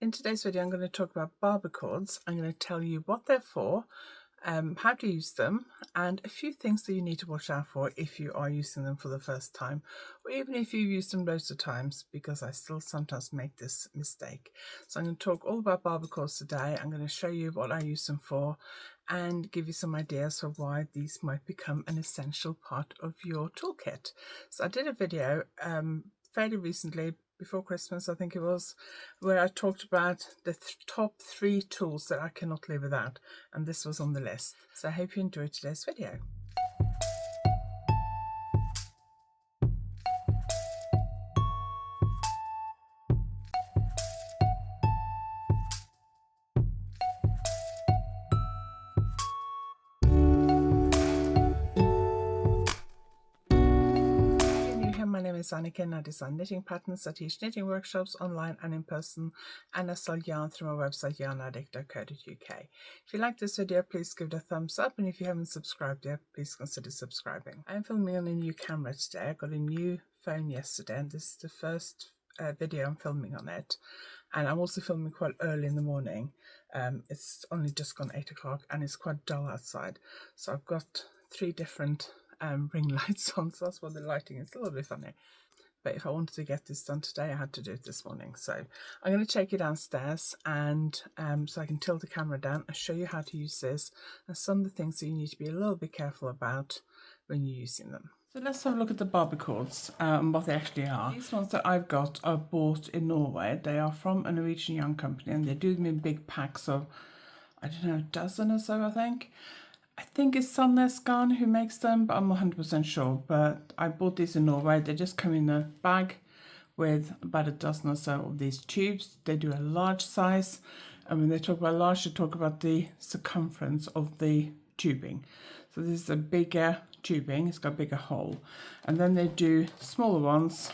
In today's video, I'm going to talk about barber cords. I'm going to tell you what they're for, how to use them, and a few things that you need to watch out for if you are using them for the first time, or even if you've used them loads of times, because I still sometimes make this mistake. So I'm going to talk all about barber cords today. I'm going to show you what I use them for and give you some ideas for why these might become an essential part of your toolkit. So I did a video fairly recently, before Christmas I think it was, where I talked about the top 3 tools that I cannot live without, and this was on the list. So I hope you enjoyed today's video. My name is Anniken. I design knitting patterns. I teach knitting workshops online and in person, and I sell yarn through my website YarnAddict.co.uk. If you like this video, please give it a thumbs up, and if you haven't subscribed yet, please consider subscribing. I'm filming on a new camera today. I got a new phone yesterday, and this is the first video I'm filming on it, and I'm also filming quite early in the morning. It's only just gone 8 o'clock and it's quite dull outside, so I've got 3 different ring lights on, so that's why the lighting is a little bit funny. But if I wanted to get this done today, I had to do it this morning. So I'm going to take you downstairs, and so I can tilt the camera down and show you how to use this and some of the things that you need to be a little bit careful about when you're using them. So let's have a look at the barber cords and what they actually are. These ones that I've got are bought in Norway. They are from a Norwegian yarn company, and they do them in big packs of, I don't know, a dozen or so, I think. I think it's Sandnes Garn who makes them, but I'm not 100% sure. But I bought these in Norway. They just come in a bag with about a dozen or so of these tubes. They do a large size, and when they talk about large, they talk about the circumference of the tubing. So this is a bigger tubing, it's got a bigger hole. And then they do smaller ones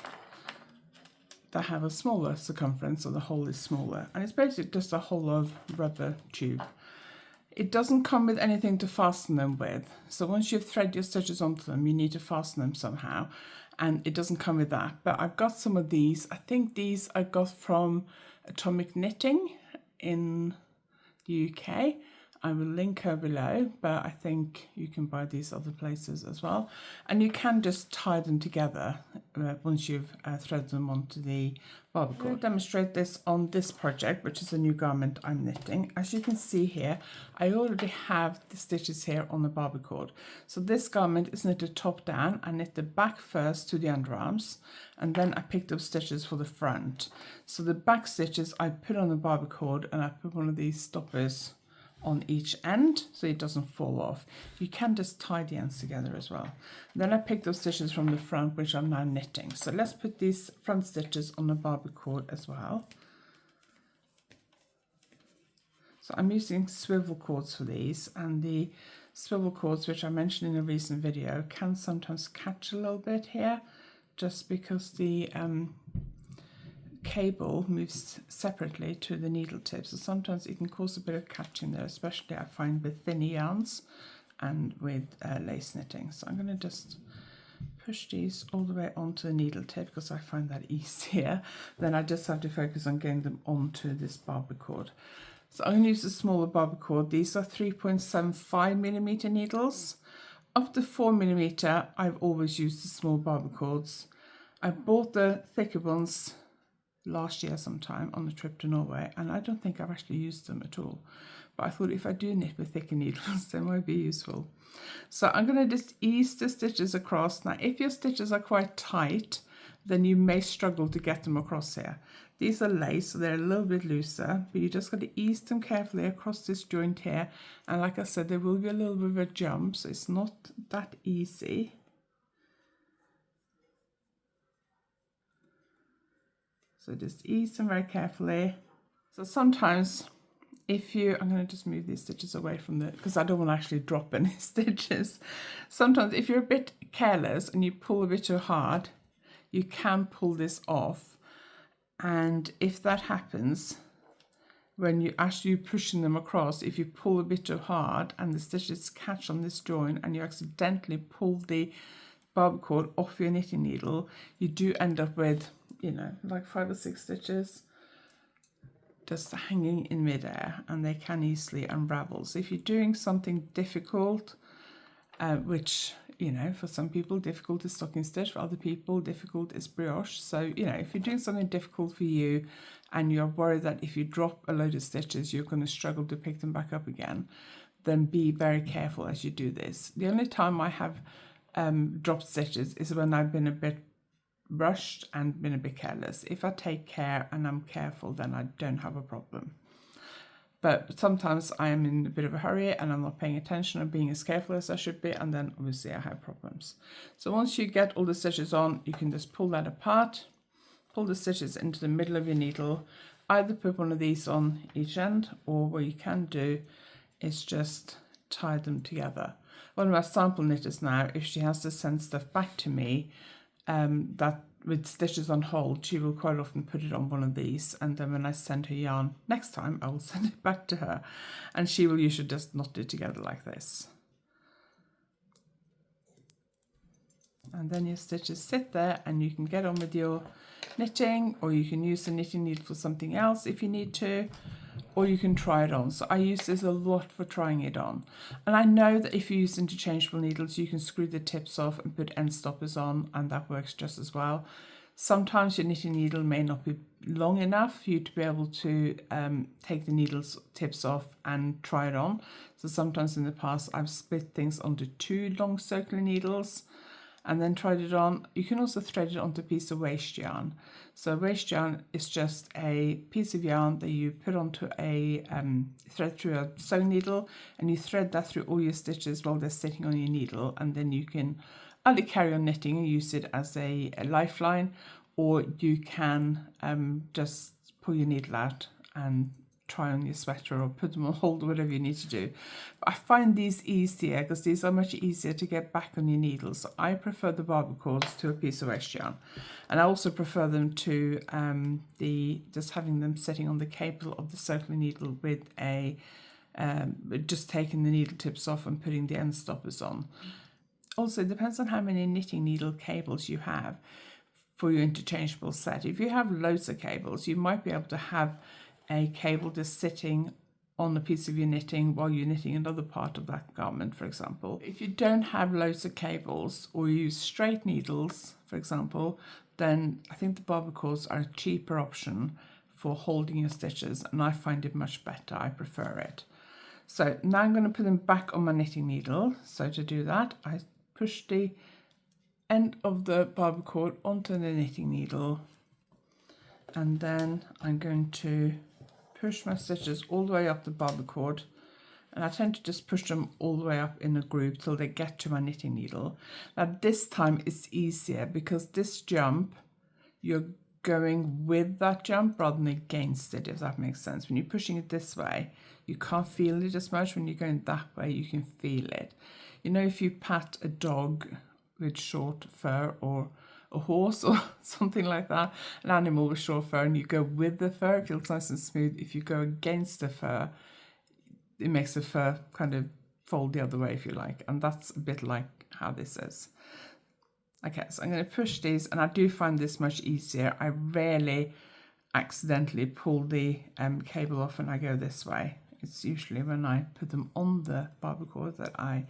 that have a smaller circumference, so the hole is smaller. And it's basically just a hole of rubber tube. It doesn't come with anything to fasten them with. So once you've threaded your stitches onto them, you need to fasten them somehow. And it doesn't come with that. But I've got some of these. I think these I got from Atomic Knitting in the UK. I will link her below, but I think you can buy these other places as well. And you can just tie them together once you've threaded them onto the barber cord. I'll demonstrate this on this project, which is a new garment I'm knitting. As you can see here, I already have the stitches here on the barber cord. So this garment is knitted top down. I knit the back first to the underarms, and then I picked up stitches for the front. So the back stitches I put on the barber cord, and I put one of these stoppers on each end so it doesn't fall off. You can just tie the ends together as well. Then I picked up stitches from the front, which I'm now knitting. So let's put these front stitches on the barber cord as well. So I'm using swivel cords for these, and the swivel cords, which I mentioned in a recent video, can sometimes catch a little bit here, just because the cable moves separately to the needle tip, so sometimes it can cause a bit of catching there, especially I find with thinner yarns and with lace knitting. So I'm going to just push these all the way onto the needle tip because I find that easier. Then I just have to focus on getting them onto this barber cord. So I'm going to use the smaller barber cord. These are 3.75mm needles. Up to 4mm, I've always used the small barber cords. I bought the thicker ones last year sometime on the trip to Norway, and I don't think I've actually used them at all, but I thought if I do knit with thicker needles they might be useful. So I'm going to just ease the stitches across. Now if your stitches are quite tight, then you may struggle to get them across here. These are lace, so they're a little bit looser, but you just got to ease them carefully across this joint here, and like I said, there will be a little bit of a jump, so it's not that easy. So just ease them very carefully. So sometimes if you, I'm going to just move these stitches away from the, because I don't want to actually drop any stitches. Sometimes if you're a bit careless and you pull a bit too hard, you can pull this off. And if that happens, when you actually pushing them across, if you pull a bit too hard and the stitches catch on this joint and you accidentally pull the barber cord off your knitting needle, you do end up with, you know, like 5 or 6 stitches just hanging in midair, and they can easily unravel. So if you're doing something difficult, which, you know, for some people difficult is stocking stitch, for other people difficult is brioche. So, you know, if you're doing something difficult for you and you're worried that if you drop a load of stitches you're going to struggle to pick them back up again, then be very careful as you do this. The only time I have dropped stitches is when I've been a bit rushed and been a bit careless. If I take care and I'm careful, then I don't have a problem. But sometimes I am in a bit of a hurry and I'm not paying attention or being as careful as I should be, and then obviously I have problems. So once you get all the stitches on, you can just pull that apart, pull the stitches into the middle of your needle, either put one of these on each end, or what you can do is just tie them together. One of my sample knitters now, if she has to send stuff back to me, that with stitches on hold, she will quite often put it on one of these, and then when I send her yarn next time, I will send it back to her, and she will usually just knot it together like this. And then your stitches sit there and you can get on with your knitting, or you can use the knitting needle for something else if you need to, or you can try it on. So I use this a lot for trying it on. And I know that if you use interchangeable needles, you can screw the tips off and put end stoppers on, and that works just as well. Sometimes your knitting needle may not be long enough for you to be able to take the needles tips off and try it on. So sometimes in the past I've split things onto 2 long circular needles and then tried it on. You can also thread it onto a piece of waste yarn. So waste yarn is just a piece of yarn that you put onto a thread through a sewing needle, and you thread that through all your stitches while they're sitting on your needle, and then you can either carry on knitting and use it as a lifeline, or you can just pull your needle out and try on your sweater or put them on hold or whatever you need to do. But I find these easier because these are much easier to get back on your needles. So I prefer the Barber cords to a piece of waste yarn, and I also prefer them to just having them sitting on the cable of the circular needle with a just taking the needle tips off and putting the end stoppers on. Also, it depends on how many knitting needle cables you have for your interchangeable set. If you have loads of cables, you might be able to have a cable just sitting on a piece of your knitting while you're knitting another part of that garment, for example. If you don't have loads of cables or you use straight needles, for example, then I think the Barber cords are a cheaper option for holding your stitches, and I find it much better. I prefer it. So now I'm going to put them back on my knitting needle. So to do that, I push the end of the Barber cord onto the knitting needle, and then I'm going to push my stitches all the way up the Barber cord, and I tend to just push them all the way up in a group till they get to my knitting needle. Now this time it's easier because this jump, you're going with that jump rather than against it, if that makes sense. When you're pushing it this way, you can't feel it as much. When you're going that way, you can feel it. You know, if you pat a dog with short fur, or a horse or something like that, an animal with short fur, and you go with the fur, it feels nice and smooth. If you go against the fur, it makes the fur kind of fold the other way, if you like, and that's a bit like how this is. Okay, so I'm going to push these, and I do find this much easier. I rarely accidentally pull the cable off when I go this way. It's usually when I put them on the Barber cord that I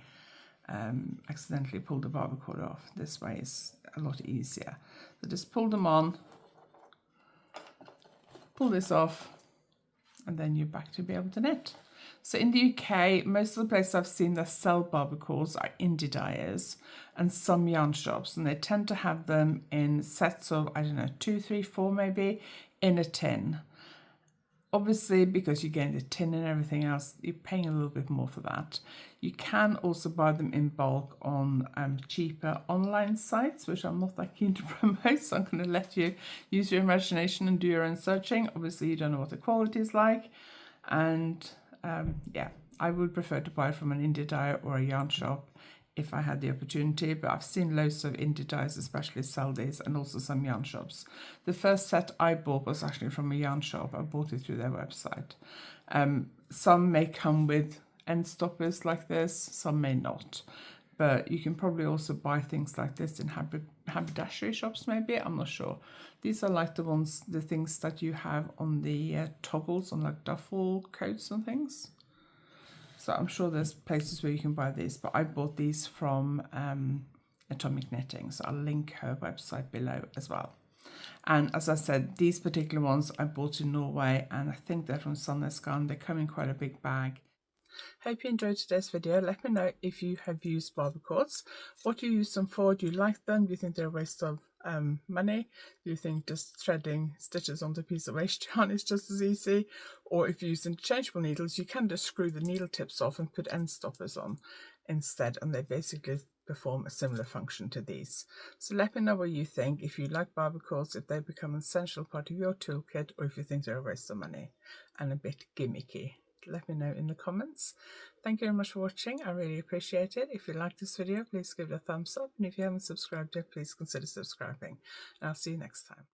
accidentally pull the Barber cord off. This way is a lot easier. So just pull them on, pull this off, and then you're back to be able to knit. So in the UK, most of the places I've seen that sell Barber cords are indie dyers and some yarn shops, and they tend to have them in sets of, I don't know, 2, 3, 4 maybe, in a tin. Obviously, because you're getting the tin and everything else, you're paying a little bit more for that. You can also buy them in bulk on cheaper online sites, which I'm not that keen to promote, so I'm going to let you use your imagination and do your own searching. Obviously, you don't know what the quality is like, and yeah, I would prefer to buy from an indie dyer or a yarn shop if I had the opportunity, but I've seen loads of indie dyers especially sell these, and also some yarn shops. The first set I bought was actually from a yarn shop. I bought it through their website. Some may come with end stoppers like this, some may not. but you can probably also buy things like this in haberdashery shops maybe, I'm not sure. These are like the things that you have on the toggles on like duffel coats and things. So I'm sure there's places where you can buy these, but I bought these from Atomic Knitting, so I'll link her website below as well. And as I said, these particular ones I bought in Norway, and I think they're from Sandnesgarden. They come in quite a big bag. Hope you enjoyed today's video. Let me know if you have used barber cords. What do you use them for? Do you like them? Do you think they're a waste of money? Do you think just threading stitches onto a piece of waste yarn is just as easy? Or if you use interchangeable needles, you can just screw the needle tips off and put end stoppers on instead, and they basically perform a similar function to these. So let me know what you think, if you like barber cords, if they become an essential part of your toolkit, or if you think they're a waste of money and a bit gimmicky. Let me know in the comments. Thank you very much for watching. I really appreciate it. If you like this video, please give it a thumbs up, and if you haven't subscribed yet, please consider subscribing. And I'll see you next time.